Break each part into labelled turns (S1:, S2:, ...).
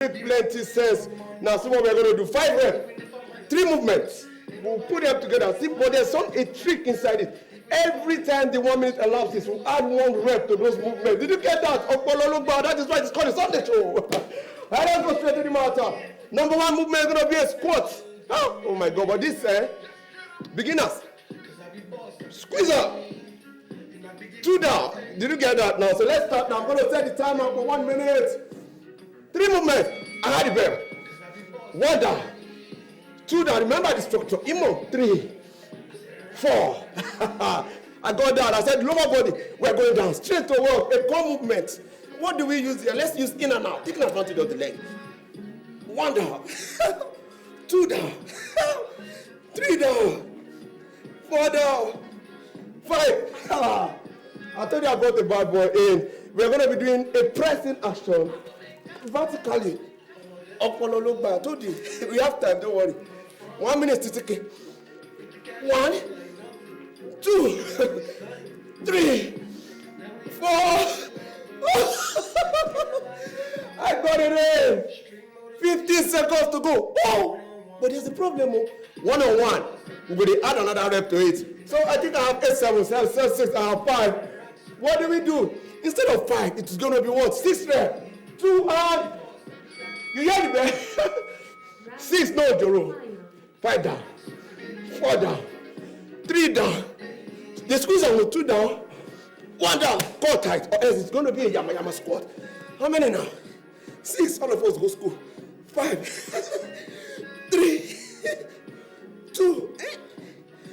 S1: make plenty sense. Now, see what we're going to do. 5 reps, 3 movements. We'll put them together. See, but there's a trick inside it. Every time the 1 minute elapses, we'll add 1 rep to those movements. Did you get that? That is why it's called a Sunday show. Let's go straight to the matter. Number 1 movement is going to be a squat. Oh my God, but this, beginners. Squeeze up. 2 down. Did you get that now? So let's start now. I'm going to set the timer for 1 minute. 3 movements. I had the bell. 1 down. 2 down. Remember the structure. Imo. 3. 4. I got down. I said lower body. We're going down. Straight to work. A core movement. What do we use here? Let's use in and out. Taking advantage of the leg. 1 down. 2 down. 3 down. 4 down. 5. I told you about the bad boy in. We're going to be doing a pressing action vertically. I told you, we have time, don't worry. 1 minute to take it. 1, 2, 3, 4. I got it in. 15 seconds to go. Oh, but there's a problem. 1-on-1. We're going to add another rep to it. So I think I have 8, 7, 6, I have 5. What do we do? Instead of 5, it's going to be what? 6 reps. 2 and... You hear the bell? 6, no, Joro. 5 down. 4 down. 3 down. The squeeze on with 2 down. 1 down. Core tight. Or else it's going to be a yama squat. How many now? 6. All of us go school. 5. 3. 2.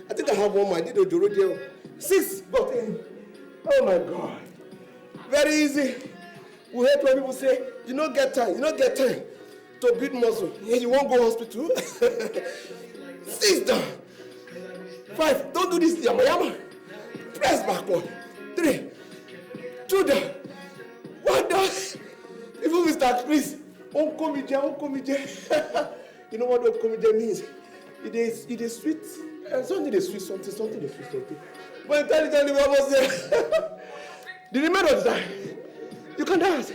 S1: I think I have 1 more. I did a Joro deal. 6. Got in. Oh my God. Very easy. We hate when people say, you don't get time to build muscle. You won't go hospital. 6 down. 5. Don't do this yama. Press backward. 3. 2 down. 1 down. Even Mr. Chris, onkomije. You know what onkomije means? It is sweet. Something is sweet, something. But intelligently, we almost say, the remainder of the time, you can dance.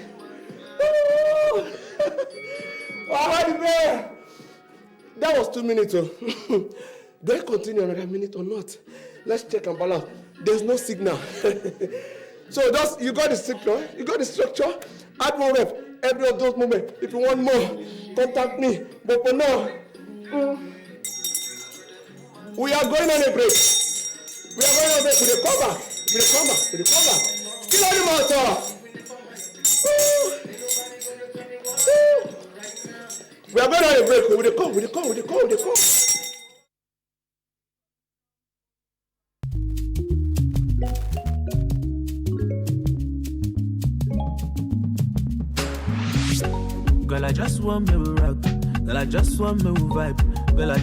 S1: That was 2 minutes. Do I continue another minute or not? Let's check and balance. There's no signal. So you got the structure. Add 1 rep. Every of those moments. If you want more, contact me. But for now, we are going on a break. We will come back. Still on the matter. We are going on a break. We will come.
S2: Girl, I just want me to rock. Girl, I just want me to vibe. Girl, I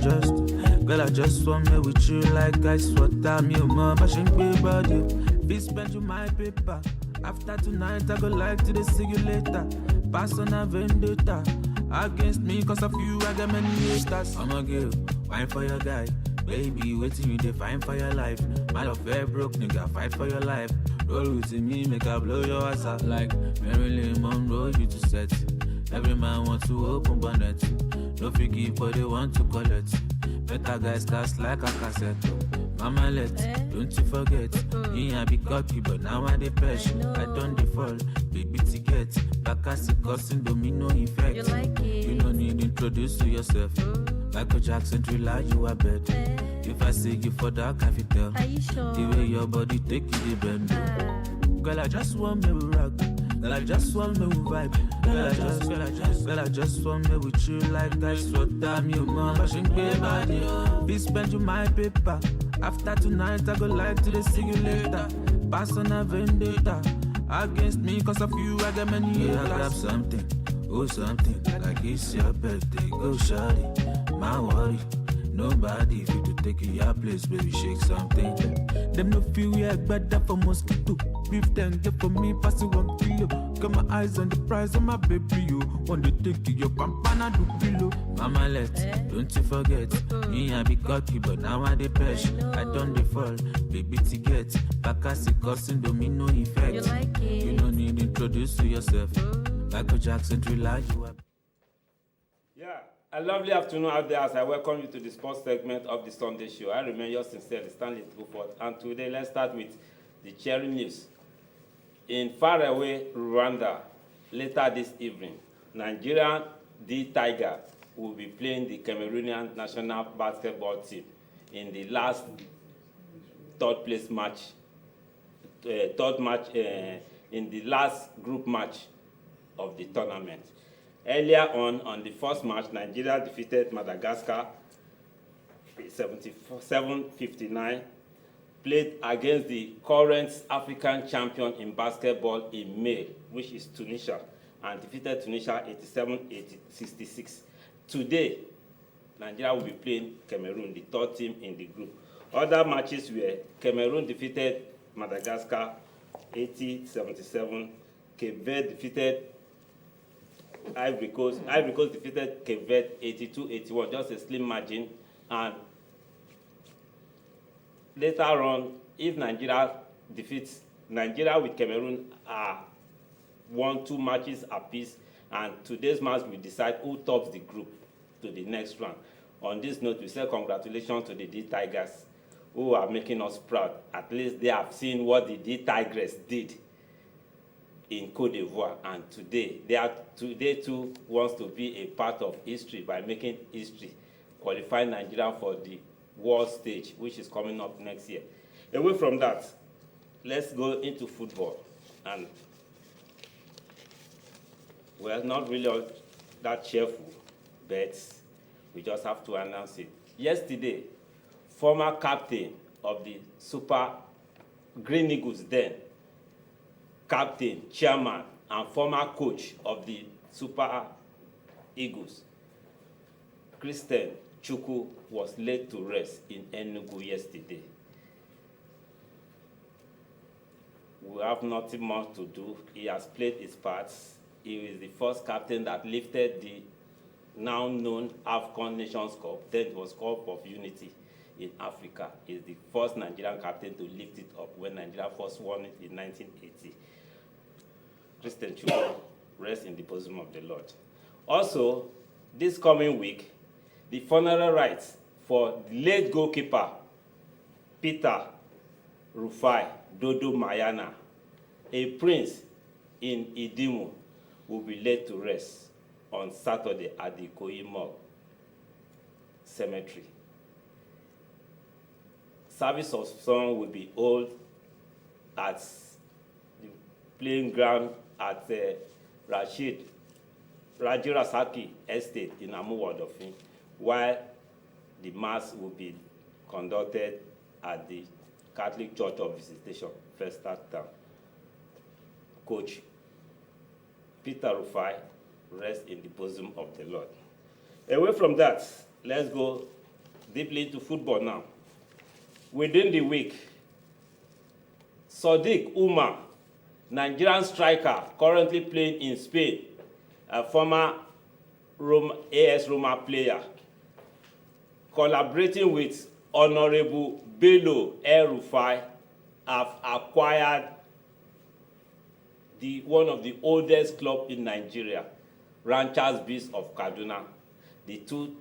S2: just want me with you like ice water. Me and my passion be body. Be spend you my paper. After tonight, I go like to see you later. Pass on a vendetta against me, cause of you, I got many haters. I'm a girl, wine for your guy. Baby, waiting you define for your life. My love very broke, nigga, fight for your life. Roll with me, make I blow your ass out like Marilyn Monroe, you to set. Every man wants to open bonnet. No forgive, but they want to collect. Better guys cast like a cassette. Mama let, don't you forget. I be cocky, but now I dey fresh. I don't default, baby ticket. Back as it causing domino effect. You don't need to introduce to yourself. Michael Jackson thriller, you are bet. If I say you for that, can you tell? The way your body take you, the bend. Girl, I just want me to rock. Girl, I just want me to vibe. Girl, I just want me with you like that's what I'm your mom. Passion pay body. Be spend you my paper. After tonight, I go like to see you later. Pass on a vendetta against me, cause of you, I got many haters. I grab something, something, like it's your birthday, go shawty. My worry, nobody if you to take your place, baby, shake something. Them no feel we are better for mosquito. Beef then get for me, pass it 1 kilo. Got my eyes on the price of my baby, you want to take your campana do pillow. Mama let, don't you forget. Me I be cocky, but now I dey fresh. I don't default, baby to get. Back as it causing domino effect. You don't need to introduce to yourself. Michael Jackson thriller, you are.
S3: A lovely afternoon out there as I welcome you to the sports segment of the Sunday show. I remain yours sincerely, Stanley Tuford. And today, let's start with the cheering news. In faraway Rwanda, later this evening, Nigerian D Tiger will be playing the Cameroonian national basketball team in the last third match in the last group match of the tournament. Earlier on the first match, Nigeria defeated Madagascar 77-59, played against the current African champion in basketball in May, which is Tunisia, and defeated Tunisia 87-66. Today, Nigeria will be playing Cameroon, the third team in the group. Other matches were Cameroon defeated Madagascar 80-77, Cape Verde defeated Ivory Coast defeated Cape Verde 82-81, just a slim margin. And later on, if Nigeria defeats Nigeria with Cameroon, are 1-2 matches apiece, and today's match will decide who tops the group to the next round. On this note, we say congratulations to the D Tigers, who are making us proud. At least they have seen what the D Tigers did in Cote d'Ivoire, and today too wants to be a part of history by making history, qualifying Nigeria for the world stage, which is coming up next year. Away from that, let's go into football. And we're not really all that cheerful, but we just have to announce it. Yesterday, former captain of the Super Green Eagles then, captain, chairman, and former coach of the Super Eagles, Christian Chukwu, was laid to rest in Enugu yesterday. We have nothing more to do. He has played his parts. He is the first captain that lifted the now known AFCON Nations Cup. Then it was Cup of Unity in Africa. He is the first Nigerian captain to lift it up when Nigeria first won it in 1980. Christian Chukwu, rest in the bosom of the Lord. Also, this coming week, the funeral rites for the late goalkeeper Peter Rufai Dodo Mayana, a prince in Idimu, will be laid to rest on Saturday at the Ikoyi Cemetery. Service of song will be held at the playing ground at Raji Rasaki Estate in Amuwadofin, while the mass will be conducted at the Catholic Church of Visitation, Festac Town. Coach Peter Rufai, rest in the bosom of the Lord. Away from that, let's go deeply into football now. Within the week, Sadiq Umar, Nigerian striker currently playing in Spain, a former AS Roma player, collaborating with Honorable Bello El Rufai, have acquired one of the oldest clubs in Nigeria, Ranchers Bees of Kaduna. The two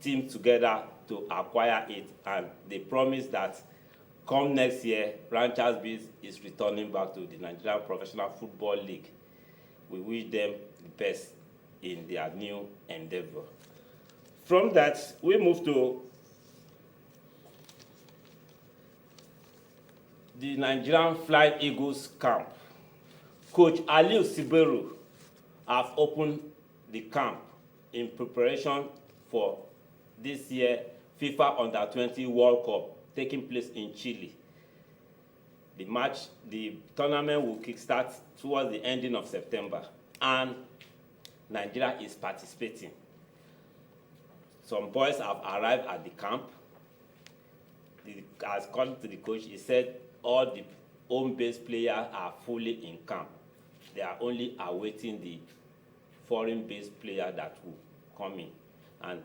S3: teamed together to acquire it, and they promise that come next year, Ranchers Bees is returning back to the Nigerian Professional Football League. We wish them the best in their new endeavor. From that, we move to the Nigerian Flying Eagles camp. Coach Aliu Siberu have opened the camp in preparation for this year FIFA Under-20 World Cup taking place in Chile. The tournament will kickstart towards the ending of September, and Nigeria is participating. Some boys have arrived at the camp. As according to the coach, he said all the home-based players are fully in camp. They are only awaiting the foreign-based player that will come in. And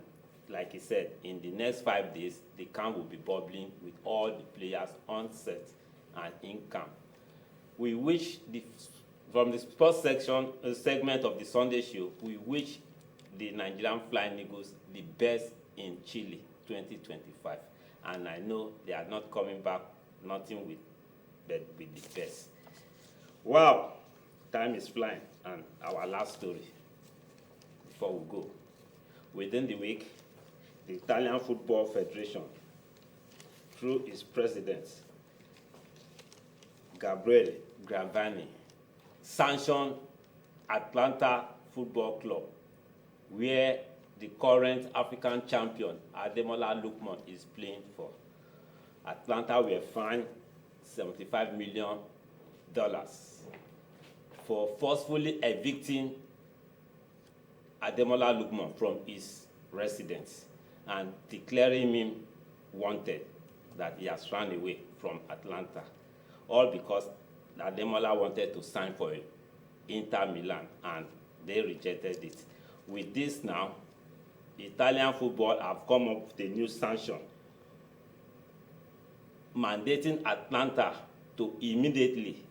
S3: like he said, in the next 5 days, the camp will be bubbling with all the players on set and in camp. We wish, from the sports segment of the Sunday show, we wish the Nigerian Flying Eagles the best in Chile 2025. And I know they are not coming back, nothing but with the best. Wow, time is flying. And our last story before we go. Within the week, the Italian Football Federation, through its president, Gabriele Gravani, sanctioned Atlanta Football Club, where the current African champion, Ademola Lookman, is playing for. Atlanta were fined $75 million for forcefully evicting Ademola Lookman from his residence and declaring him wanted, that he has run away from Atlanta, all because Ademola wanted to sign for Inter Milan and they rejected it. With this now, Italian football have come up with a new sanction mandating Atlanta to immediately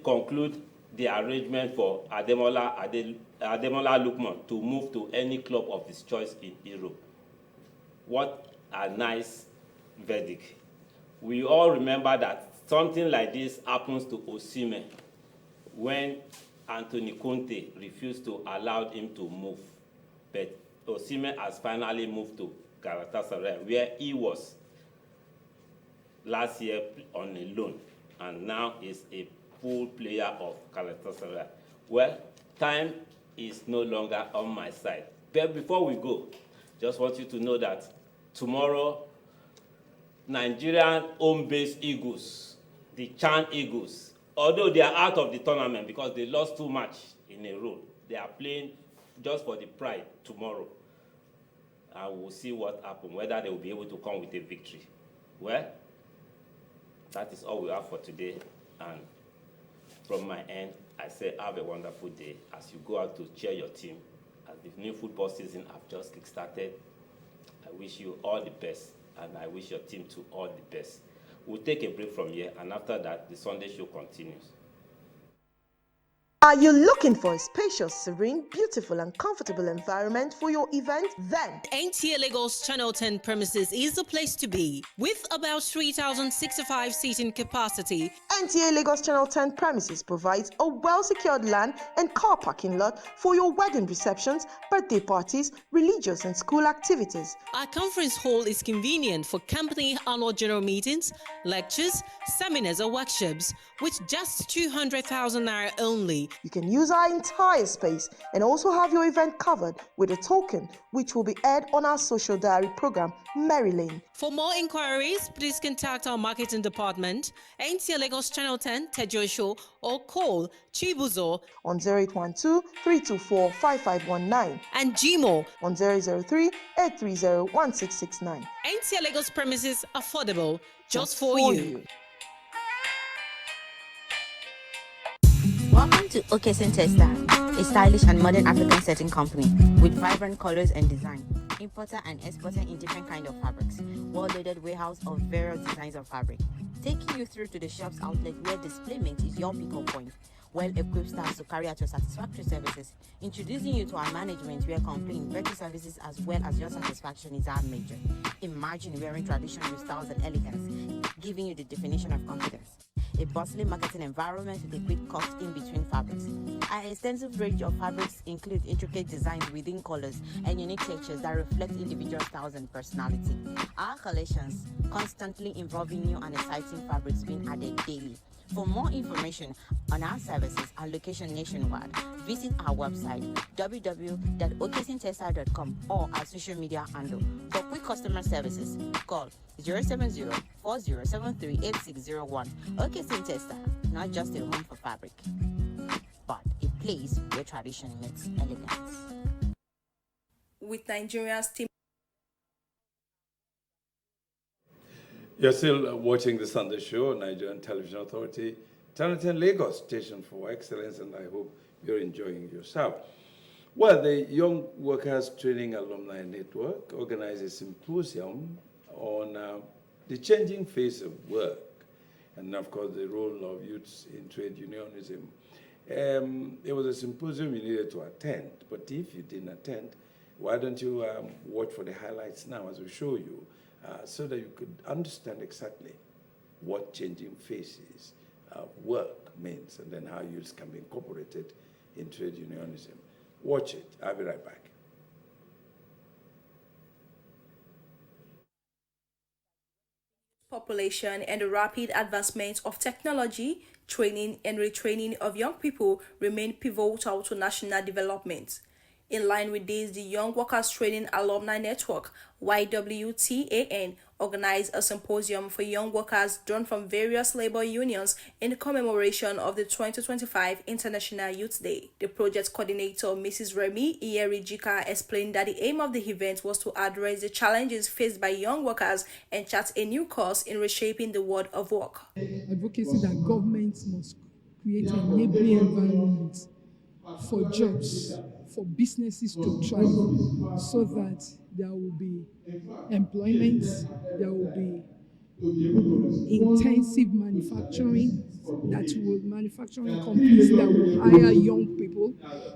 S3: conclude the arrangement for Ademola Lookman to move to any club of his choice in Europe. What a nice verdict. We all remember that something like this happens to Osimhen when Anthony Conte refused to allow him to move. But Osimhen has finally moved to Galatasaray, where he was last year on a loan, and now is a full player of Galatasaray. Well, time is no longer on my side. But before we go, just want you to know that tomorrow, Nigerian home-based Eagles, the Chan Eagles, although they are out of the tournament because they lost too much in a row, they are playing just for the pride tomorrow. And we'll see what happens, whether they will be able to come with a victory. Well, that is all we have for today. And from my end, I say have a wonderful day as you go out to cheer your team. As the new football season have just kick-started, I wish you all the best, and I wish your team too all the best. We'll take a break from here, and after that, the Sunday show continues.
S4: Are you looking for a spacious, serene, beautiful, and comfortable environment for your event? Then
S5: NTA Lagos Channel 10 premises is the place to be. With about 3,065 seating capacity,
S4: NTA Lagos Channel 10 premises provides a well-secured land and car parking lot for your wedding receptions, birthday parties, religious and school activities.
S5: our conference hall is convenient for company annual general meetings, lectures, seminars, or workshops, with just 200,000 naira only.
S4: You can use our entire space and also have your event covered with a token, which will be aired on our social diary program, Mary Lane.
S5: For more inquiries, please contact our marketing department, NTA Lagos Channel 10, Tejo Show, or call Chibuzo
S4: On 0812-324-5519
S5: and Gmo.
S4: on 003-830-1669.
S5: NTA Lagos premises affordable just for you.
S6: Welcome to Okesin Testa, a stylish and modern African setting company with vibrant colors and design. Importer and exporter in different kinds of fabrics. Well-loaded warehouse of various designs of fabric. Taking you through to the shop's outlet where displayment is your pick-up point. Well-equipped staff to carry out your satisfactory services. Introducing you to our management where completing better services as well as your satisfaction is our major. Imagine wearing tradition with styles and elegance, giving you the definition of confidence. A bustling marketing environment with a quick cut in between fabrics. Our extensive range of fabrics include intricate designs within colors and unique textures that reflect individual styles and personality. Our collections constantly involving new and exciting fabrics being added daily. For more information on our services and location nationwide, visit our website www.okesintesta.com or our social media handle. For quick customer services, call 070-4073-8601. Okesin Testa, not just a home for fabric, but a place where tradition meets elegance.
S7: With Nigeria's team.
S8: You're still watching the Sunday Show, Nigerian Television Authority, Channel 10 Lagos, station for excellence, and I hope you're enjoying yourself. Well, the Young Workers Training Alumni Network organized a symposium on the changing face of work, and of course the role of youths in trade unionism. It was a symposium you needed to attend, but if you didn't attend, why don't you watch for the highlights now as we show you, so that you could understand exactly what changing faces of work means, and then how youths can be incorporated in trade unionism. Watch it. I'll be right back.
S7: Population and the rapid advancement of technology, training and retraining of young people remain pivotal to national development. In line with this, the Young Workers Training Alumni Network, YWTAN, organized a symposium for young workers drawn from various labor unions in commemoration of the 2025 International Youth Day. The project coordinator, Mrs. Remy Ierijika, explained that the aim of the event was to address the challenges faced by young workers and chart a new course in reshaping the world of work.
S9: Advocacy that governments must create an enabling environment for jobs, for businesses to thrive, so that there will be employment, there will be intensive manufacturing, manufacturing companies that will hire young people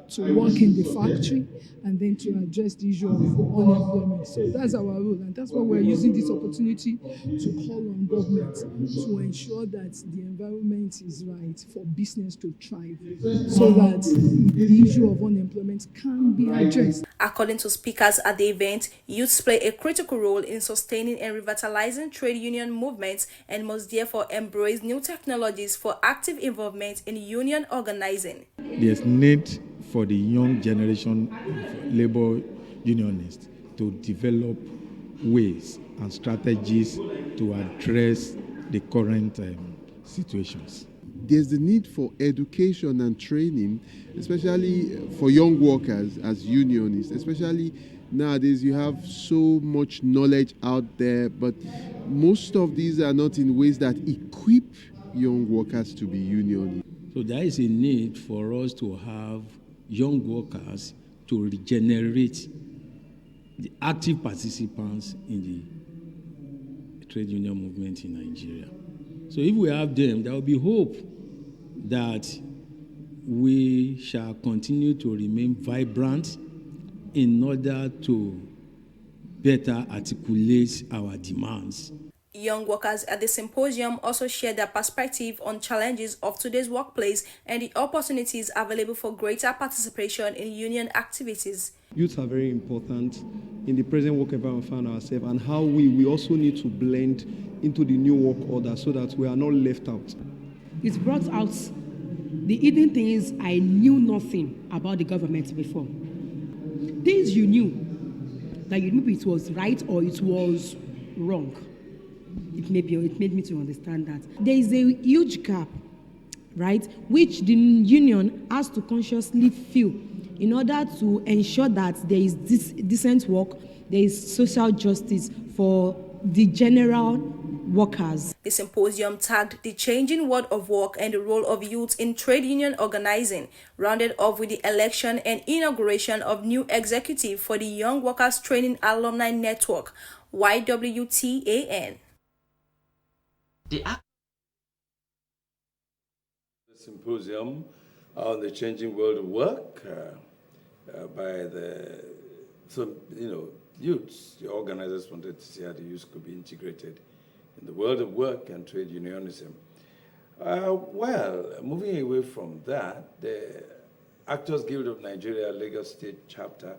S9: to work in the factory, and then to address the issue of unemployment. So that's our role, and that's why we're using this opportunity to call on government to ensure that the environment is right for business to thrive, so that the issue of unemployment can be addressed.
S7: According to speakers at the event, youths play a critical role in sustaining and revitalizing trade union movements and must therefore embrace new technologies for active involvement in union organizing.
S10: There's need for the young generation of labor unionists to develop ways and strategies to address the current situations.
S11: There's the need for education and training, especially for young workers as unionists. Especially nowadays, you have so much knowledge out there, but most of these are not in ways that equip young workers to be unionists.
S10: So there is a need for us to have young workers to regenerate the active participants in the trade union movement in Nigeria. So if we have them, there will be hope that we shall continue to remain vibrant in order to better articulate our demands.
S7: Young workers at the symposium also shared their perspective on challenges of today's workplace and the opportunities available for greater participation in union activities.
S12: Youths are very important in the present work environment we find ourselves, and how we also need to blend into the new work order so that we are not left out.
S13: It's brought out the hidden things I knew nothing about the government before. Things you knew, that you knew it was right or it was wrong. It made me to understand that. There is a huge gap, right, which the union has to consciously fill in order to ensure that there is decent work, there is social justice for the general workers.
S7: The symposium tagged the changing world of work and the role of youth in trade union organizing, rounded off with the election and inauguration of new executive for the Young Workers Training Alumni Network, YWTAN.
S8: The symposium on the changing world of work by youths. The organizers wanted to see how the youth could be integrated in the world of work and trade unionism. Moving away from that, the Actors Guild of Nigeria Lagos State chapter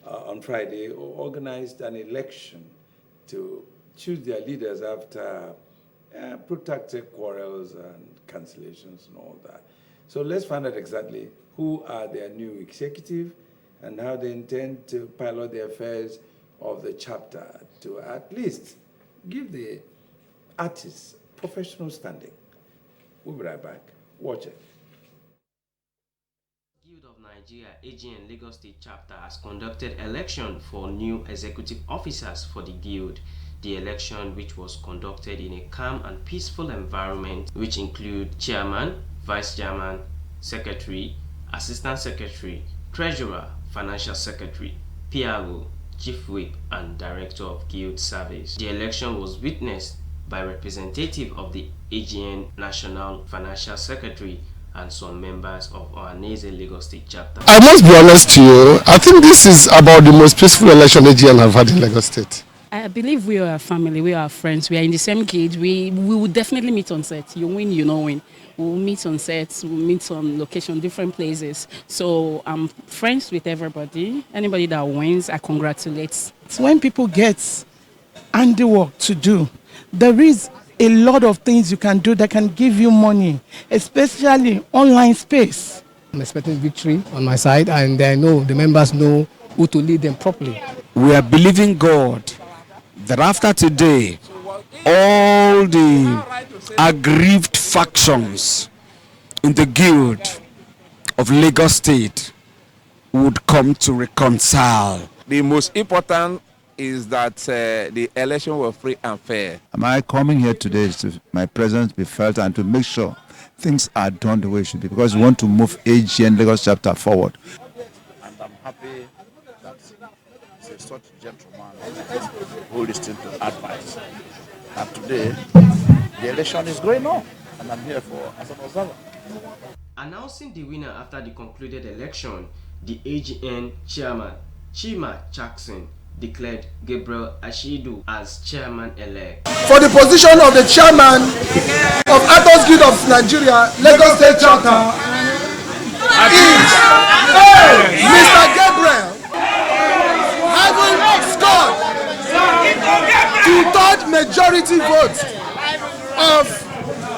S8: on Friday organized an election to choose their leaders after protracted quarrels and cancellations and all that. So let's find out exactly who are their new executive and how they intend to pilot the affairs of the chapter to at least give the artists professional standing. We'll be right back. Watch it.
S14: Guild of Nigeria AGN Lagos State chapter has conducted election for new executive officers for the guild. The election, which was conducted in a calm and peaceful environment, which include chairman, vice chairman, secretary, assistant secretary, treasurer, financial secretary, PRO, chief whip, and director of guild service. The election was witnessed by representative of the AGN National Financial Secretary and some members of Ohaneze Lagos State chapter.
S15: I must be honest to you, I think this is about the most peaceful election AGN have had in Lagos State.
S16: I believe we are a family, we are friends, we are in the same cage. We will definitely meet on set. You win, you don't win. We'll meet on sets, we'll meet on location, different places. So I'm friends with everybody. Anybody that wins, I congratulate.
S17: When people get handiwork to do, there is a lot of things you can do that can give you money, especially online space.
S18: I'm expecting victory on my side, and I know the members know who to lead them properly.
S19: We are believing God that after today, all the aggrieved factions in the Guild of Lagos State would come to reconcile.
S20: The most important is that the election was free and fair.
S21: My coming here today is to my presence be felt and to make sure things are done the way it should be, because we want to move AGN Lagos chapter forward.
S22: And I'm happy that such a gentleman who listened to advice. And today, the election is going on, and I'm here as an observer.
S14: Announcing the winner after the concluded election, the AGN chairman, Chima Jackson, declared Gabriel Ashidu as chairman-elect.
S23: For the position of the chairman of Actors Guild of Nigeria, Lagos State Chapter, is Mr. Gabriel, having scored two-thirds majority votes of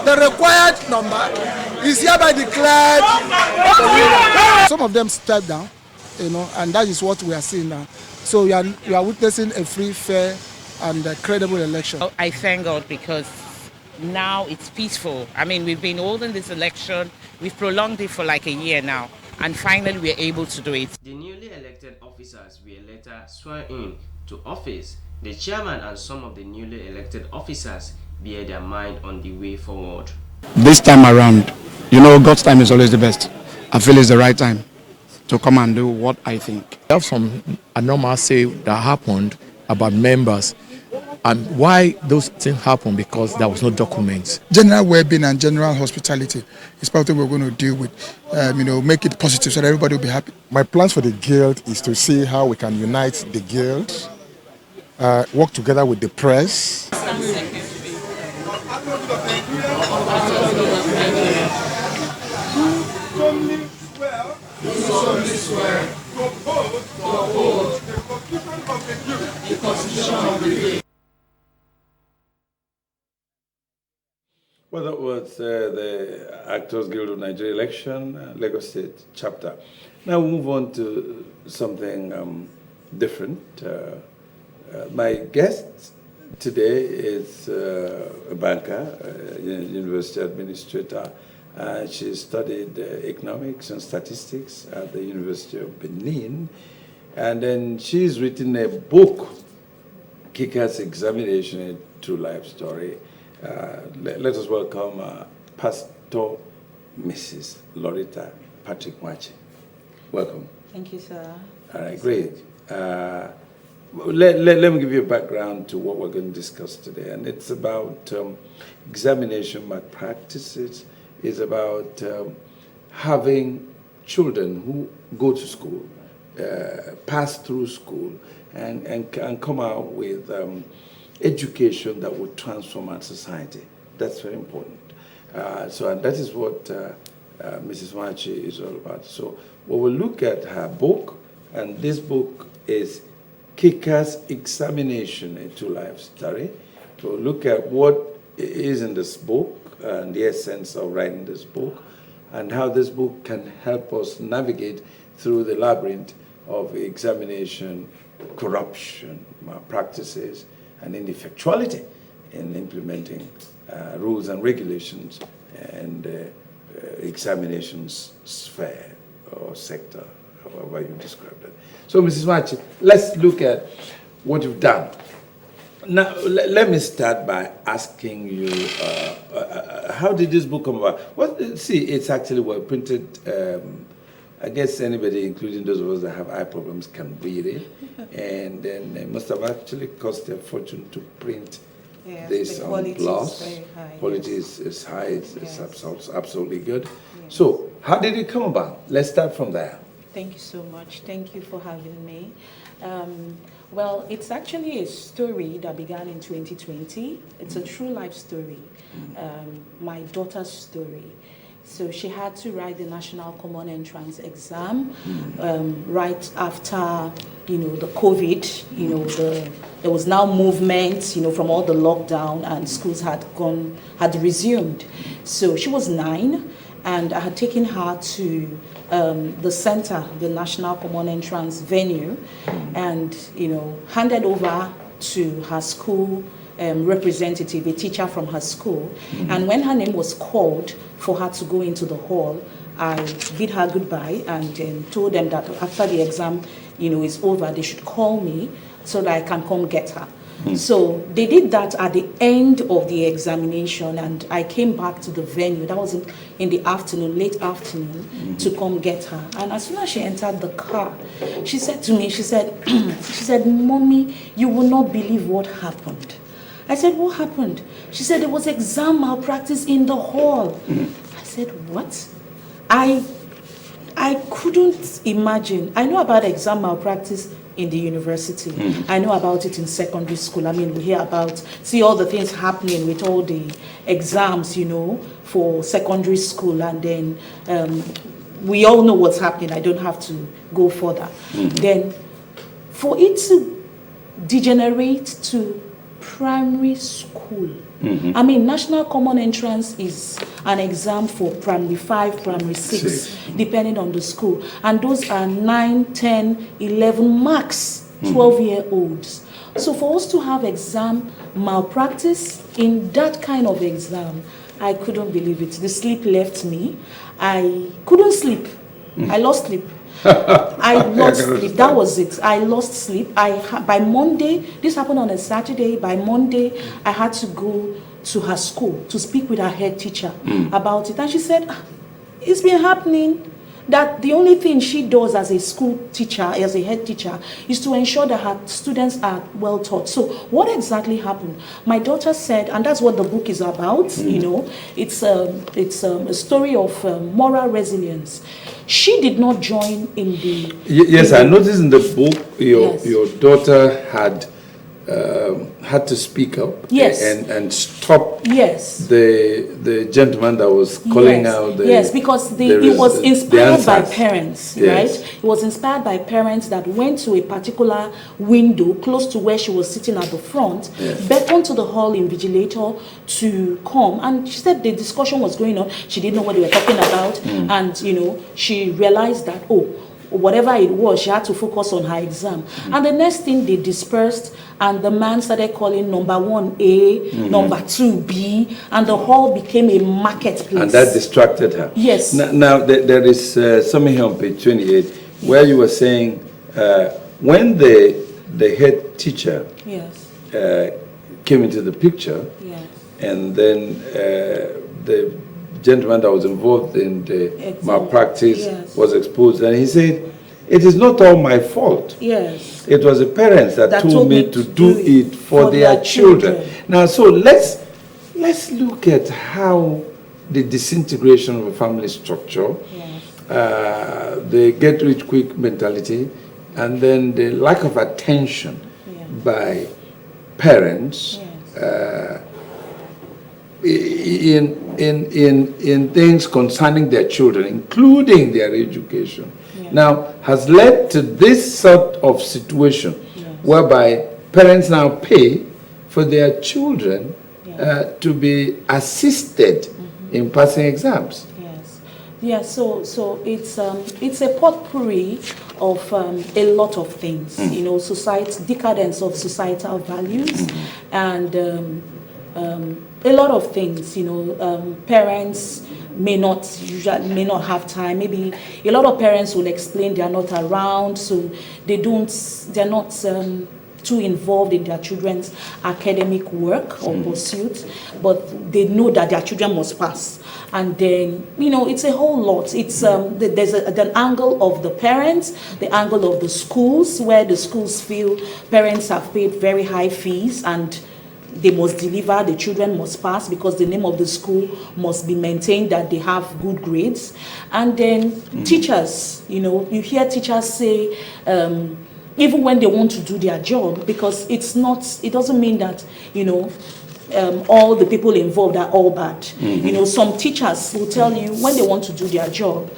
S23: the required number, is hereby declared the winner. Some of them stepped down, and that is what we are seeing now. So we are witnessing a free, fair, and credible election.
S24: I thank God because now it's peaceful. I mean, we've been holding this election, we've prolonged it for like a year now, and finally we're able to do it.
S14: The newly elected officers were later sworn in to office. The chairman and some of the newly elected officers bear their mind on the way forward.
S18: This time around, God's time is always the best. I feel it's the right time to come and do what I think.
S25: I have some anomaly that happened about members, and why those things happened because there was no documents.
S26: General well-being and general hospitality is part of what we're going to deal with. Make it positive so that everybody will be happy.
S27: My plans for the guild is to see how we can unite the guild, work together with the press.
S8: Well, that was the Actors Guild of Nigeria election, Lagos State chapter. Now we move on to something different. My guest today is a banker, a university administrator. She studied economics and statistics at the University of Benin. And then she's written a book, Kickers Examination, a True Life Story. Let us welcome Pastor Mrs. Loretta Patrick Mwachi. Welcome.
S28: Thank you, sir.
S8: All right, great. Let me give you a background to what we're going to discuss today. And it's about examination malpractices. It's about having children who go to school, pass through school, and come out with education that will transform our society. That's very important. And that is what Mrs. Mwachi is all about. So we'll look at her book, and this book is Kickers Examination, a True Life Story. We'll look at what is in this book and the essence of writing this book, and how this book can help us navigate through the labyrinth of examination, corruption, malpractices, and ineffectuality in implementing rules and regulations and examinations sphere or sector, however you describe that. So, Mrs. Mwachi, let's look at what you've done. Now, let me start by asking you, how did this book come about? Well, see, it's actually well printed. I guess anybody, including those of us that have eye problems, can read it. And then it must have actually cost a fortune to print this on gloss. Quality is high, it's absolutely good. So how did it come about? Let's start from there.
S1: Thank you so much. Thank you for having me. Well, it's actually a story that began in 2020. It's a true life story, my daughter's story. So she had to write the National Common Entrance exam right after, the COVID. There was now movement, from all the lockdown, and schools had resumed. So she was 9, and I had taken her to the center, the National Common Entrance venue, and handed over to her school representative, a teacher from her school. And when her name was called for her to go into the hall, I bid her goodbye and told them that after the exam is over, they should call me so that I can come get her. So they did that at the end of the examination, and I came back to the venue. That was in the afternoon, late afternoon, to come get her. And as soon as she entered the car, she said to me, she said, "Mommy, you will not believe what happened." I said, "What happened?" She said, "There was exam malpractice in the hall." I said, "What?" I couldn't imagine. I know about exam malpractice in the university. I know about it in secondary school. I mean, we hear see all the things happening with all the exams, for secondary school, and then we all know what's happening. I don't have to go further. Then for it to degenerate to primary school, I mean, National Common Entrance is an exam for primary 5, primary 6, depending on the school. And those are 9, 10, 11, max 12-year-olds. So for us to have exam malpractice in that kind of exam, I couldn't believe it. The sleep left me. I couldn't sleep. I lost sleep. I lost sleep. That was it. I lost sleep. By Monday, this happened on a Saturday. By Monday, I had to go to her school to speak with her head teacher about it. And she said, "It's been happening. That the only thing she does as a school teacher, as a head teacher, is to ensure that her students are well taught." So what exactly happened? My daughter said, and that's what the book is about, it's a story of moral resilience. She did not join in the...
S8: Yes, I noticed in the book your daughter had to speak up,
S1: yes,
S8: and stop,
S1: yes,
S8: the gentleman that was calling out the,
S1: yes, because it was inspired by parents,
S8: yes,
S1: right? It was inspired by parents that went to a particular window close to where she was sitting at the front, yes, beckoned to the hall invigilator to come, and she said the discussion was going on. She didn't know what they were talking about, and she realized that, whatever it was, she had to focus on her exam. And the next thing, they dispersed, and the man started calling number 1A, number 2B, and the hall became a marketplace.
S8: And that distracted her.
S1: Yes.
S8: Now there is something here on page 28 where you were saying when the head teacher, yes, came into the picture, yes, and then the gentleman that was involved in the malpractice, yes, was exposed, and he said, "It is not all my fault.
S1: Yes,
S8: it was the parents that told me to do it for their children." Now, so let's look at how the disintegration of a family structure, yes, the get-rich-quick mentality, and then the lack of attention, yes, by parents, yes, in things concerning their children, including their education, yeah, now has led to this sort of situation, yes, whereby parents now pay for their children, yeah, to be assisted, in passing exams.
S1: Yes, yeah. So it's a potpourri of a lot of things, decadence of societal values, and a lot of things, parents may not have time. Maybe a lot of parents will explain they are not around, so they're not too involved in their children's academic work or pursuits, but they know that their children must pass. And then, it's a whole lot. It's there's an angle of the parents, the angle of the schools, where the schools feel parents have paid very high fees and they must deliver, the children must pass because the name of the school must be maintained, that they have good grades. And then teachers, you know, you hear teachers say, even when they want to do their job, because it doesn't mean that, you know, all the people involved are all bad. You know, some teachers will tell you when they want to do their job,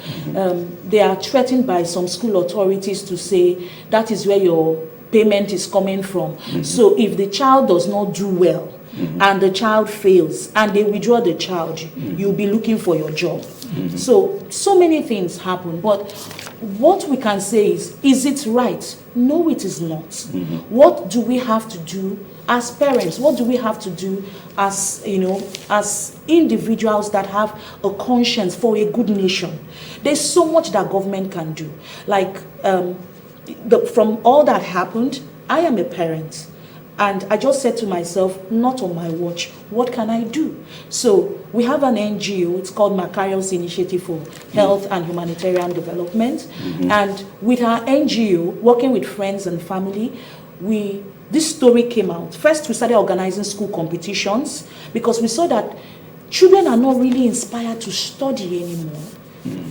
S1: they are threatened by some school authorities to say that is where your payment is coming from. So if the child does not do well and the child fails and they withdraw the child, you'll be looking for your job. So many things happen, but what we can say is it right? No, it is not. What do we have to do as parents? What do we have to do as, you know, as individuals that have a conscience for a good nation? There's so much that government can do. Like, from all that happened, I am a parent. And I just said to myself, not on my watch, what can I do? So we have an NGO, it's called Macarius Initiative for Health and Humanitarian Development. And with our NGO, working with friends and family, this story came out. First, we started organizing school competitions because we saw that children are not really inspired to study anymore.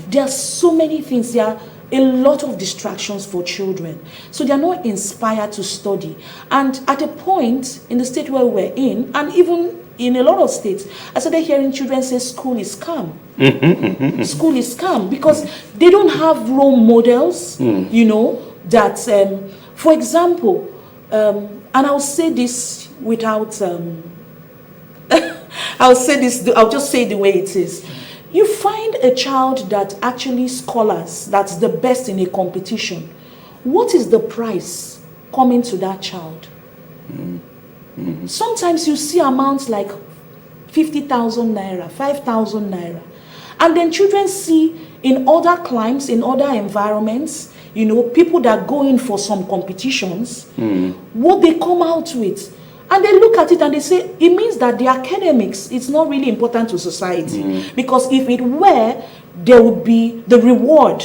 S1: There are so many things. There are a lot of distractions for children. So they are not inspired to study. And at a point in the state where we're in, and even in a lot of states, I started hearing children say school is scam. School is scam because they don't have role models, you know, that, for example, and I'll say this without, I'll just say the way it is. You find a child that actually scholars, that's the best in a competition. What is the price coming to that child? Sometimes you see amounts like 50,000 naira, 5,000 naira. And then children see in other climes, in other environments, you know, people that go in for some competitions, what they come out with. And they look at it and they say, it means that the academics is not really important to society. Because if it were, there would be, the reward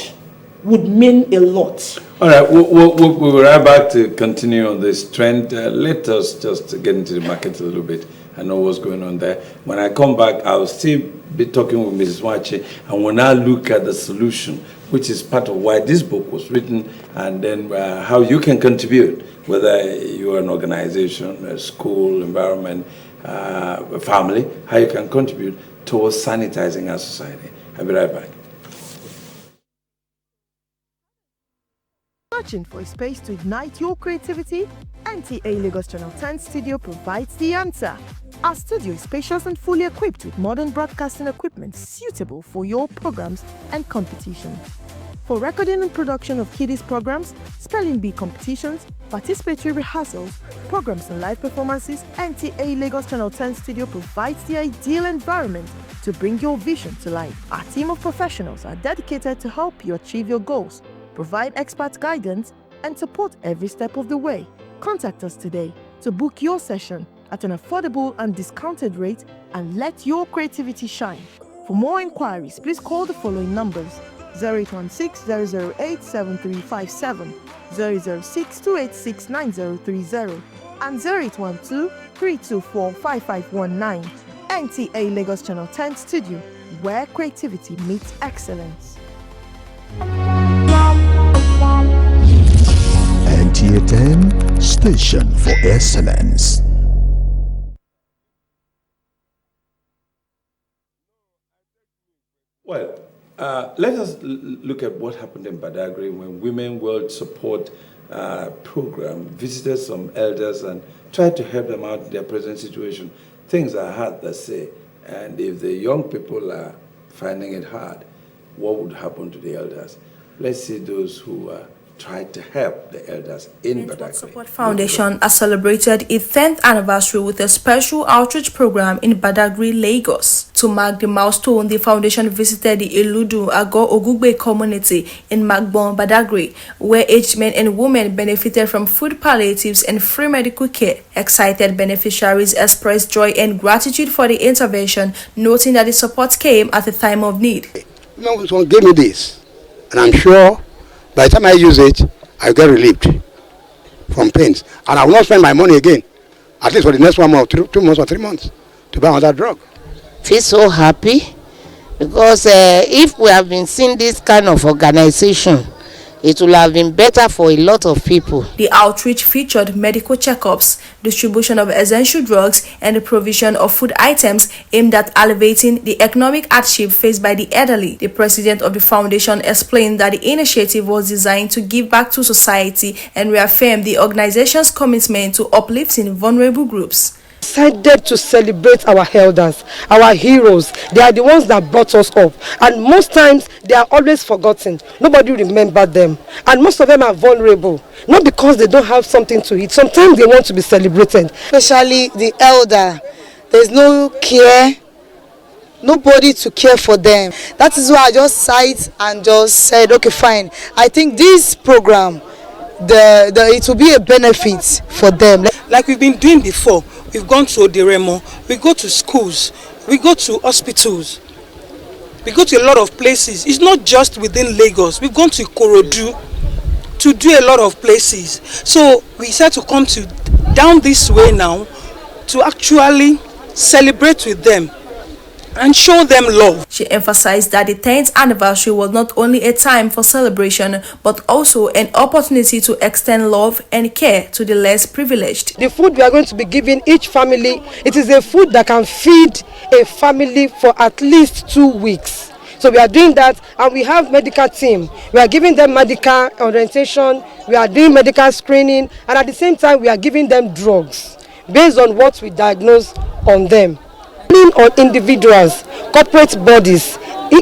S1: would mean a lot.
S8: All right, we'll be right back to continue on this trend. Let us just get into the market a little bit. I know what's going on there. When I come back, I'll still be talking with Mrs. Wache, and we'll now look at the solution, which is part of why this book was written, and then how you can contribute, whether you're an organization, a school, environment, a family, how you can contribute towards sanitizing our society. I'll be right back.
S2: Searching for a space to ignite your creativity? NTA Lagos Channel 10 Studio provides the answer. Our studio is spacious and fully equipped with modern broadcasting equipment suitable for your programs and competitions. For recording and production of kiddies programs, spelling bee competitions, participatory rehearsals, programs and live performances, NTA Lagos Channel 10 Studio provides the ideal environment to bring your vision to life. Our team of professionals are dedicated to help you achieve your goals, provide expert guidance, and support every step of the way. Contact us today to book your session at an affordable and discounted rate and let your creativity shine. For more inquiries, please call the following numbers: 0816-008-7357, 006-286-9030, and 0812-324-5519. NTA Lagos Channel 10 Studio, where creativity meets excellence.
S3: NTA 10, Station for Excellence.
S8: Well, let us look at what happened in Badagry when Women World Support Program visited some elders and tried to help them out in their present situation. Things are hard, they say, and if the young people are finding it hard, what would happen to the elders? Let's see those who tried to help the elders in Badagry.
S7: Support Foundation has celebrated its 10th anniversary with a special outreach program in Badagry, Lagos. To mark the milestone, the foundation visited the Eludu Ago Ogugbe community in Magbon, Badagry, where aged men and women benefited from food palliatives and free medical care. Excited beneficiaries expressed joy and gratitude for the intervention, noting that the support came at a time of need.
S4: Someone gave me this, and I'm sure by the time I use it, I get relieved from pains. And I will not spend my money again at least for the next 1 month, 2 months or 3 months, to buy another drug.
S5: Feel so happy because if we have been seeing this kind of organization, it will have been better for a lot of people.
S7: The outreach featured medical checkups, distribution of essential drugs, and the provision of food items aimed at alleviating the economic hardship faced by the elderly. The president of the foundation explained that the initiative was designed to give back to society and reaffirm the organization's commitment to uplifting vulnerable groups.
S6: Decided to celebrate our elders, our heroes. They are the ones that brought us up, and most times they are always forgotten. Nobody remembers them, and most of them are vulnerable, not because they don't have something to eat. Sometimes they want to be celebrated,
S9: especially the elder. There's no care, nobody to care for them. That is why I just sat and just said, okay, fine, I think this program, it will be a benefit for them.
S10: Like we've been doing before. We've gone to Oderemo, we go to schools, we go to hospitals, we go to a lot of places. It's not just within Lagos. We've gone to Ikorodu to do a lot of places. So we decided to come down this way now to actually celebrate with them and show them love.
S7: She emphasized that the 10th anniversary was not only a time for celebration, but also an opportunity to extend love and care to the less privileged.
S6: The food we are going to be giving each family, it is a food that can feed a family for at least 2 weeks. So we are doing that, and we have medical team. We are giving them medical orientation, we are doing medical screening, and at the same time we are giving them drugs based on what we diagnose on them. On individuals, corporate bodies,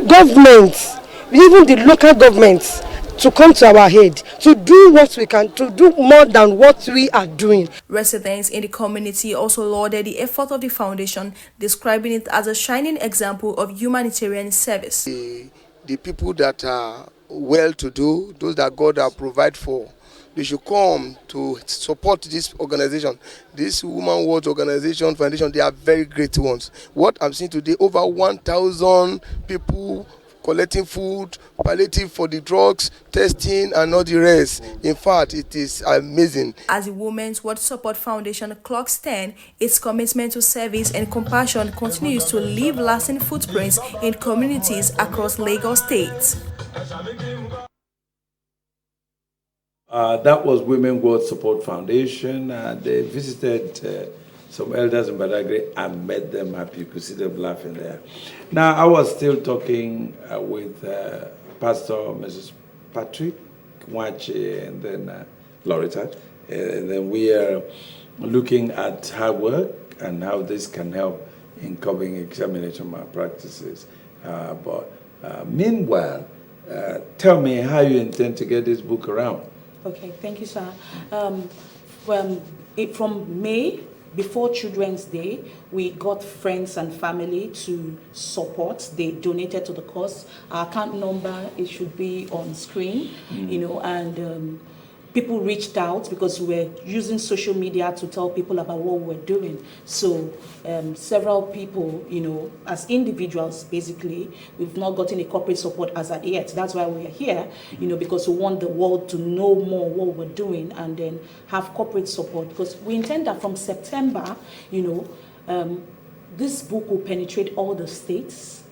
S6: governments, even the local governments to come to our aid, to do what we can, to do more than what we are doing.
S7: Residents in the community also lauded the effort of the foundation, describing it as a shining example of humanitarian service.
S23: The people that are well-to-do, those that God has provided for, they should come to support this organization. This Women World Organization Foundation, they are very great ones. What I'm seeing today, over 1,000 people collecting food, palliative for the drugs, testing, and all the rest. In fact, it is amazing.
S7: As the Women's World Support Foundation clocks 10, its commitment to service and compassion continues to leave lasting footprints in communities across Lagos State.
S8: That was Women World Support Foundation. They visited some elders in Badagry and met them happy. You could see them laughing there. Now, I was still talking with Pastor Mrs. Patrick Wache and then Loretta. And then we are looking at her work and how this can help in covering examination malpractices. Meanwhile, tell me how you intend to get this book around.
S1: Okay, thank you, sir. From May, before Children's Day, we got friends and family to support. They donated to the cause. Our account number, it should be on screen, you know, and people reached out because we were using social media to tell people about what we were doing. So several people, you know, as individuals, basically, we've not gotten a corporate support as at yet. That's why we're here, you know, because we want the world to know more what we're doing and then have corporate support. Because we intend that from September, you know, this book will penetrate all the states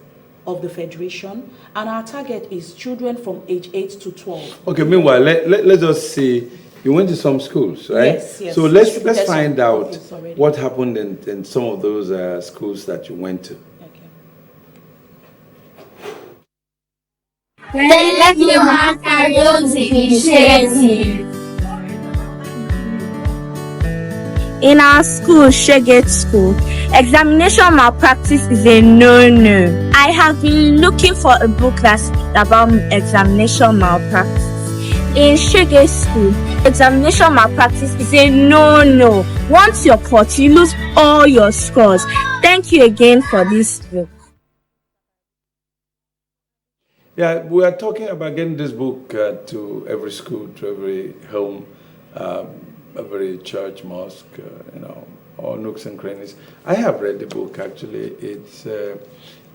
S1: of the Federation, and our target is children from age 8 to 12.
S8: Okay, meanwhile, let's just see. You went to some schools, right?
S1: Yes, yes.
S8: So let's find out what happened in some of those schools that you went to.
S11: In our school, Shegate School, examination malpractice is a no-no. I have been looking for a book that's about examination malpractice. In Shegate School, examination malpractice is a no-no. Once you're caught, you lose all your scores. Thank you again for this book.
S8: Yeah, we are talking about getting this book to every school, to every home, every church, mosque, you know, all nooks and crannies. I have read the book, actually.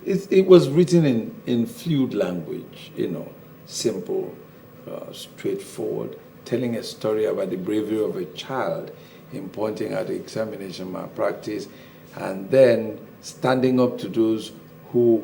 S8: It was written in fluid language, you know, simple, straightforward, telling a story about the bravery of a child in pointing out the examination malpractice, and then standing up to those who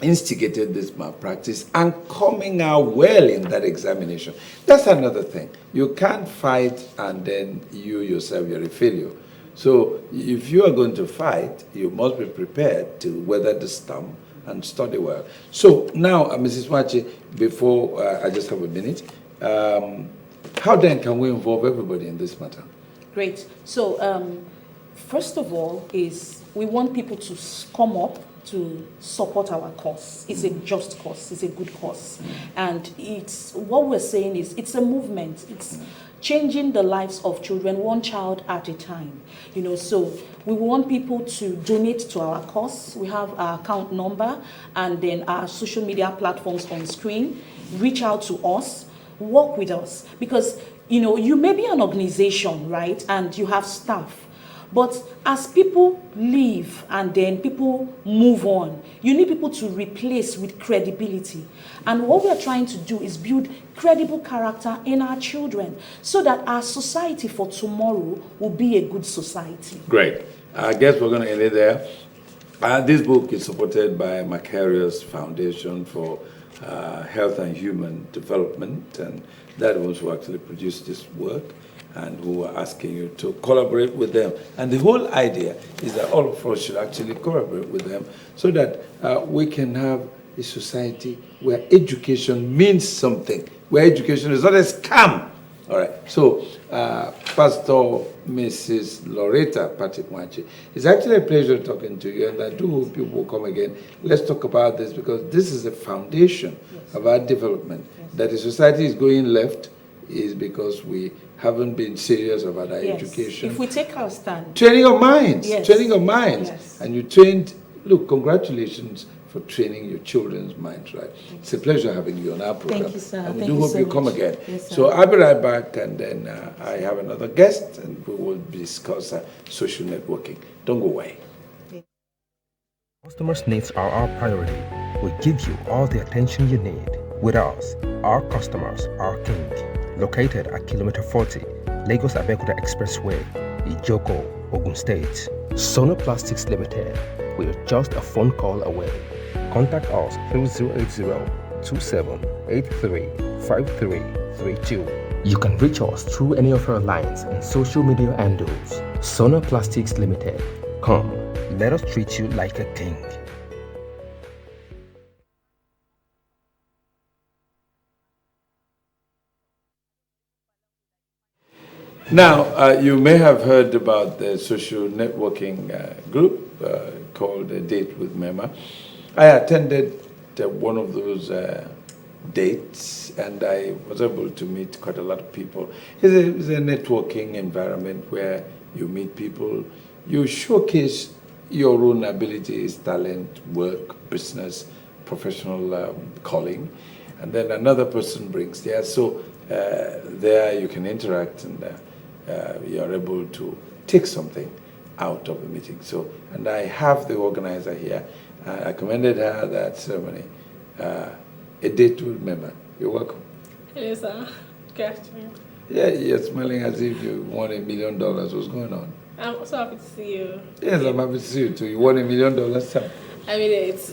S8: instigated this malpractice and coming out well in that examination. That's another thing. You can't fight and then you yourself, you're a failure. So if you are going to fight, you must be prepared to weather the storm and study well. So now, Mrs. Wachi, before I just have a minute, how then can we involve everybody in this matter?
S1: Great. So first of all is we want people to come up to support our cause. It's a just cause, it's a good cause. And it's what we're saying is it's a movement. It's changing the lives of children, one child at a time. You know, so we want people to donate to our cause. We have our account number and then our social media platforms on screen. Reach out to us, work with us, because you know, you may be an organization, right? And you have staff. But as people leave and then people move on, you need people to replace with credibility. And what we are trying to do is build credible character in our children so that our society for tomorrow will be a good society.
S8: Great. I guess we're going to end it there. This book is supported by Macarius Foundation for Health and Human Development, and that was who actually produced this work and who are asking you to collaborate with them. And the whole idea is that all of us should actually collaborate with them so that we can have a society where education means something, where education is not a scam. All right, so Pastor Mrs. Loretta Patrick Wachi, it's actually a pleasure talking to you, and I do hope you will come again. Let's talk about this because this is a foundation of our development. That the society is going left is because we haven't been serious about our education.
S1: If we take our stand.
S8: Training of minds, training of minds.
S1: Yes.
S8: And you trained, look, congratulations for training your children's minds, right? It's a pleasure having you on our program.
S1: Thank you, sir.
S8: And we
S1: Thank
S8: do
S1: you
S8: hope
S1: so
S8: you come
S1: much.
S8: again.
S1: Yes, sir.
S8: So I'll be right back, and then I have another guest, and we will discuss social networking. Don't go away.
S12: Customers' needs are our priority. We give you all the attention you need. With us, our customers are king. Located at kilometer 40, Lagos Abeokuta Expressway, Ijoko, Ogun State. Sono Plastics Limited. We're just a phone call away. Contact us through 080-2783-5332. You can reach us through any of our lines and social media handles. Sono Plastics Limited. Come, let us treat you like a king.
S8: Now, you may have heard about the social networking group called Date with Mema. I attended one of those dates, and I was able to meet quite a lot of people. It's a networking environment where you meet people, you showcase your own abilities, talent, work, business, professional calling, and then another person brings theirs. So there you can interact, and you are able to take something out of the meeting. So, and I have the organizer here. I commended her that ceremony. A date to remember. You're welcome.
S13: Hello, sir. Good afternoon.
S8: Yeah, you're smiling as if you won $1 million. What's going on?
S13: I'm so happy to see you.
S8: Yes, I'm happy to see you too. You won $1 million, sir.
S13: I mean, it's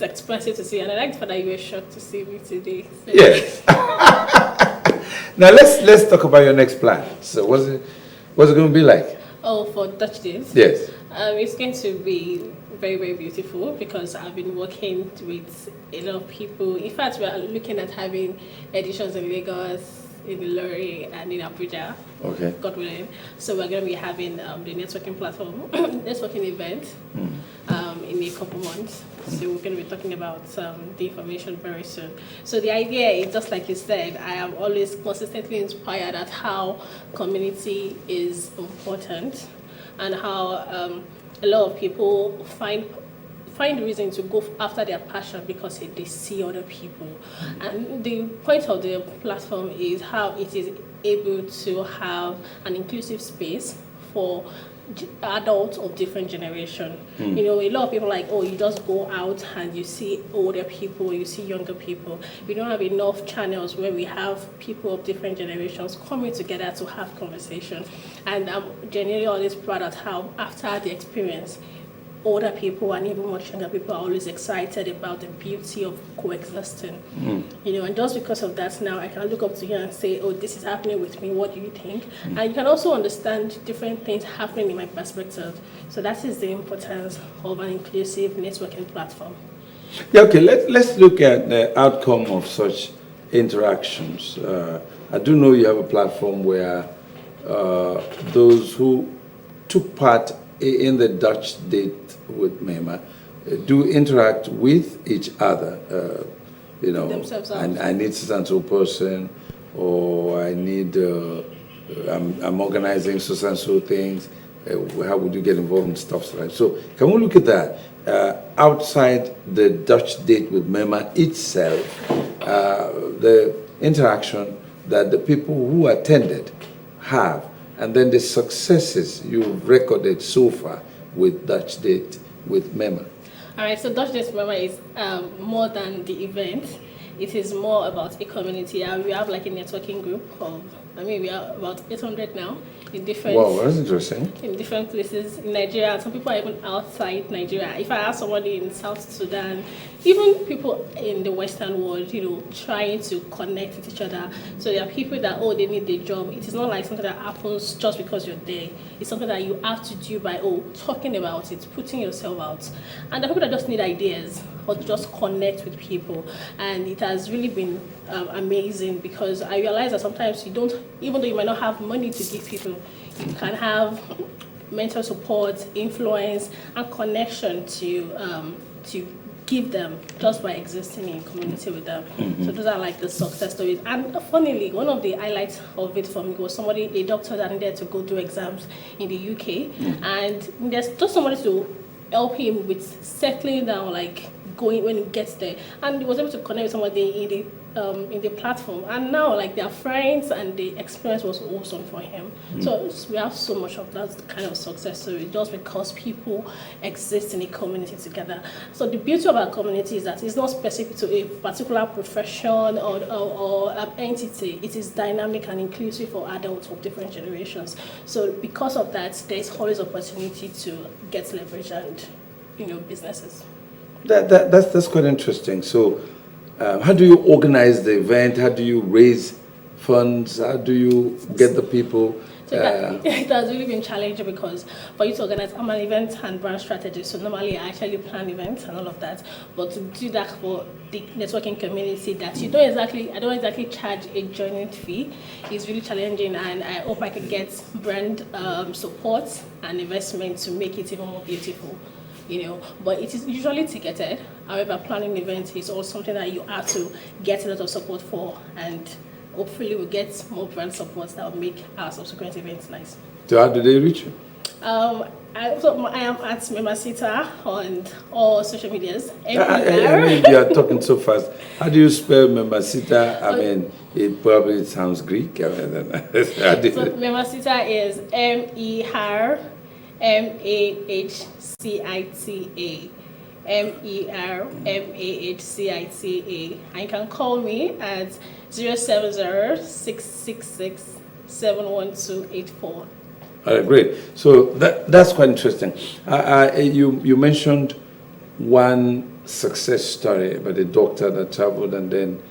S13: expensive to see, and I like the fact that you were shocked to see me today. So.
S8: Yes. Now let's talk about your next plan. So what's it going to be like?
S13: Oh, for Dutch Days?
S8: Yes.
S13: It's going to be very, very beautiful because I've been working with a lot of people. In fact, we're looking at having editions in Lagos, in Ilori, and in Abuja.
S8: Okay.
S13: God willing. So we're going to be having the networking platform, networking event in a couple months. So we're going to be talking about the information very soon. So the idea is, just like you said, I am always consistently inspired at how community is important and how a lot of people find reason to go after their passion because they see other people. And the point of the platform is how it is able to have an inclusive space for adults of different generation.
S15: Mm.
S13: You know, a lot of people like, oh, you just go out and you see older people, you see younger people. We don't have enough channels where we have people of different generations coming together to have conversation. And I'm genuinely always proud of how, after the experience, older people and even much younger people are always excited about the beauty of coexisting.
S15: Mm.
S13: You know, and just because of that, now I can look up to you and say, oh, this is happening with me, what do you think? And you can also understand different things happening in my perspective. So that is the importance of an inclusive networking platform.
S8: Yeah, okay, let's look at the outcome of such interactions. I do know you have a platform where those who took part in the Dutch date with MEMA do interact with each other, you know, and I need so person, or I need, I'm organizing so things, how would you get involved in stuff like that? So can we look at that? Outside the Dutch date with MEMA itself, the interaction that the people who attended have, and then the successes you've recorded so far with Dutch Date with MEMA.
S13: All right, so Dutch Date with MEMA is more than the event. It is more about a community. We have like a networking group of, I mean, we are about 800 now in different.
S8: Wow, that's interesting.
S13: In different places in Nigeria. Some people are even outside Nigeria. If I ask somebody in South Sudan, even people in the Western world, you know, trying to connect with each other. So there are people that, oh, they need a job. It is not like something that happens just because you're there. It's something that you have to do by, oh, talking about it, putting yourself out. And there are people that just need ideas or to just connect with people. And it has really been amazing, because I realize that sometimes you don't, even though you might not have money to give people, you can have mental support, influence, and connection to give them just by existing in community with them.
S15: Mm-hmm.
S13: So those are like the success stories. And funnily, one of the highlights of it for me was somebody, a doctor that needed to go do exams in the UK, and there's just somebody to help him with settling down, like going when he gets there, and he was able to connect with somebody in the platform, and now like they're friends, and the experience was awesome for him. So we have so much of that kind of success story just because people exist in a community together. So the beauty of our community is that it's not specific to a particular profession or entity. It is dynamic and inclusive for adults of different generations. So because of that, there's always opportunity to get leverage and, you know, businesses.
S8: That's quite interesting. So how do you organize the event? How do you raise funds? How do you get the people?
S13: So it has really been challenging, because for you to organize, I'm an event and brand strategist, so normally I actually plan events and all of that. But to do that for the networking community that I don't exactly charge a joining fee, is really challenging, and I hope I can get brand support and investment to make it even more beautiful. You know, but it is usually ticketed. However, planning events is also something that you have to get a lot of support for, and hopefully we'll get more brand support that will make our subsequent events nice.
S8: So how do they reach you?
S13: I am at Memacita on all social medias.
S8: I mean, you are talking so fast. How do you spell Memacita? I mean, it probably sounds Greek. I mean, so
S13: Memacita is MERMAHCITA. MERMAHCITA. And you can call me at 070-666-71284.
S8: All right, great. So that's quite interesting. You mentioned one success story about a doctor that traveled, and then,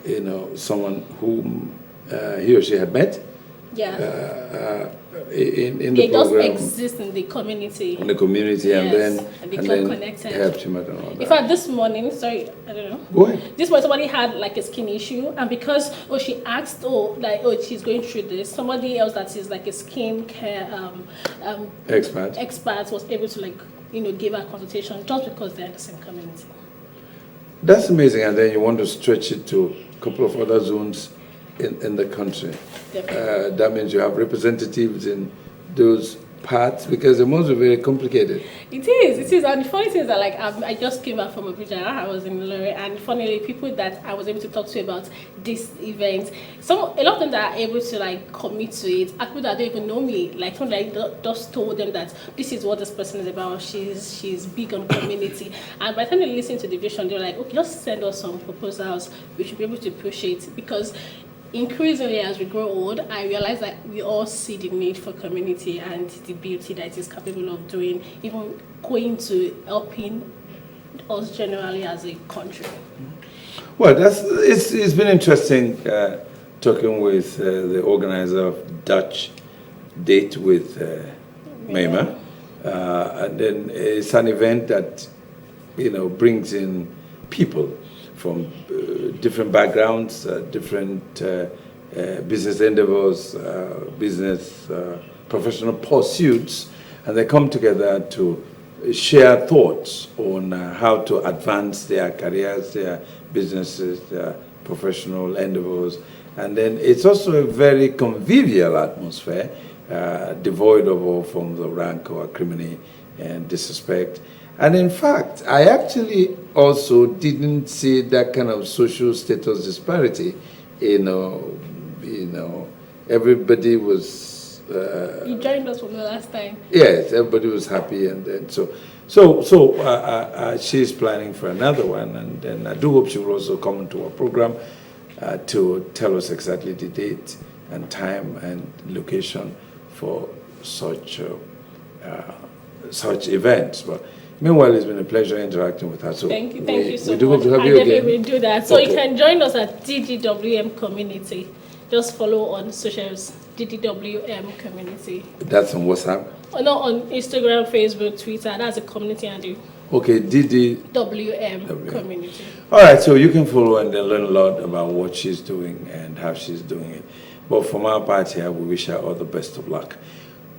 S8: you know, someone whom he or she had met.
S13: Yeah.
S8: In the
S13: they
S8: program,
S13: just exist in the community.
S8: In the community,
S13: yes,
S8: and then
S13: connected.
S8: Helped him and all that.
S13: In fact, this morning, sorry, I don't know.
S8: Go ahead.
S13: This morning, somebody had like a skin issue, and because she asked, she's going through this, somebody else that is like a skin care expert was able to give her a consultation just because they're in the same community.
S8: That's amazing, and then you want to stretch it to a couple of other zones in the country. That means you have representatives in those parts? Because it must be very complicated.
S13: It is. And the funny thing is that, like, I just came back from Abuja. I was in Lorry, and funnily, people that I was able to talk to about this event, a lot of them that are able to, like, commit to it, are people that don't even know me. Like, someone like just told them that this is what this person is about. She's big on community. And by the time they listen to the vision, they're like, okay, just send us some proposals. We should be able to push it, because increasingly as we grow old, I realize that we all see the need for community and the beauty that it is capable of doing, even going to helping us generally as a country.
S8: Well, it's been interesting talking with the organizer of Dutch Date with Mayma. And then it's an event that, brings in people from different backgrounds, different business endeavors, business professional pursuits, and they come together to share thoughts on how to advance their careers, their businesses, their professional endeavors. And then it's also a very convivial atmosphere, devoid of all forms of rank or acrimony and disrespect. And in fact, I actually also didn't see that kind of social status disparity. Everybody was.
S13: You joined us from the last time.
S8: Yes, everybody was happy, and then so she's planning for another one, and then I do hope she will also come into our program to tell us exactly the date and time and location for such events. But meanwhile, it's been a pleasure interacting with her. So
S13: thank you so much.
S8: We do hope to have you again.
S13: Definitely will do that. So you can join us at DDWM Community. Just follow on socials, DDWM Community.
S8: That's on WhatsApp?
S13: Oh, no, on Instagram, Facebook, Twitter. That's a community handle.
S8: Okay,
S13: DDWM Community.
S8: All right, so you can follow and then learn a lot about what she's doing and how she's doing it. But from our part here, we wish her all the best of luck.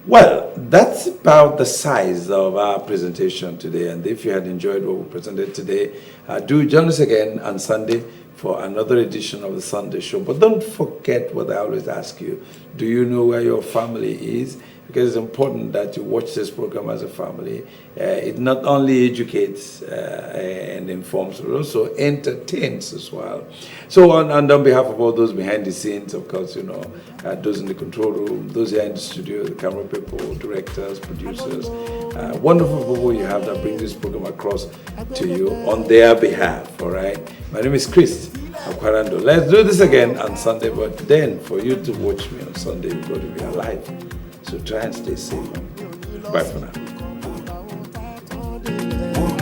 S8: Well, that's about the size of our presentation today. And if you had enjoyed what we presented today, do join us again on Sunday for another edition of the Sunday Show. But don't forget what I always ask you. Do you know where your family is? Because it's important that you watch this program as a family. It not only educates and informs, but also entertains as well. So on behalf of all those behind the scenes, of course, those in the control room, those here in the studio, the camera people, directors, producers, wonderful people you have that bring this program across to you on their behalf, all right? My name is Chris Akwarando. Let's do this again on Sunday, but then for you to watch me on Sunday, you've got to be alive. So try and stay safe. Bye for now.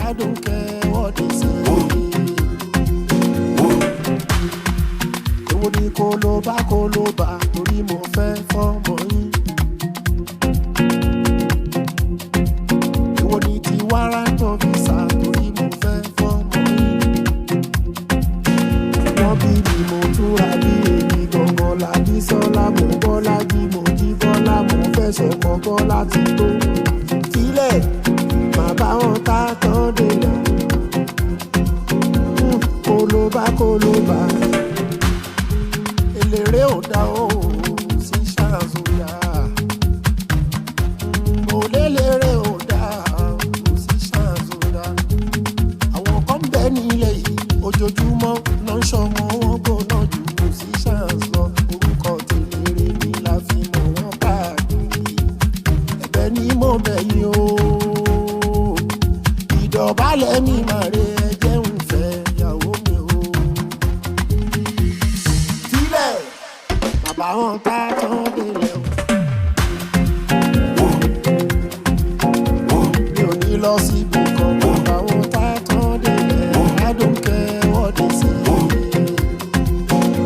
S15: I don't care what they say. Èwo ni kólóbá torí mo fẹ́ fọ́mọ yín. Èwo ni ti wárántọ̀ visa torí mo fẹ́ fọ́mọ yín. Wọ́n bí mi mo túra bí èmi gangan làbí sọ́lá mo bọ́lá jí mo jí bọ́lá mo fẹsẹ̀ kọ́ bọ́lá ti tó. Sílẹ̀ má bá wọn ká tán dènà. Kólóbá. Eléré ò dá o sí ṣàǹsóyà. Mo léléré ò dá o sí ṣàǹsóyà. Àwọn kan bẹ nílẹ̀ yìí ojoojúmọ́ náà ń ṣọmọ wọn gbóná jù kò sí ṣàǹsọ. Orúkọ tèléré ni la fi mọ̀ wọ́n káàkiri. Ẹ̀bẹ̀ ni mo bẹ̀ yín o. Ìdọ̀bálẹ̀ mi máa rè é.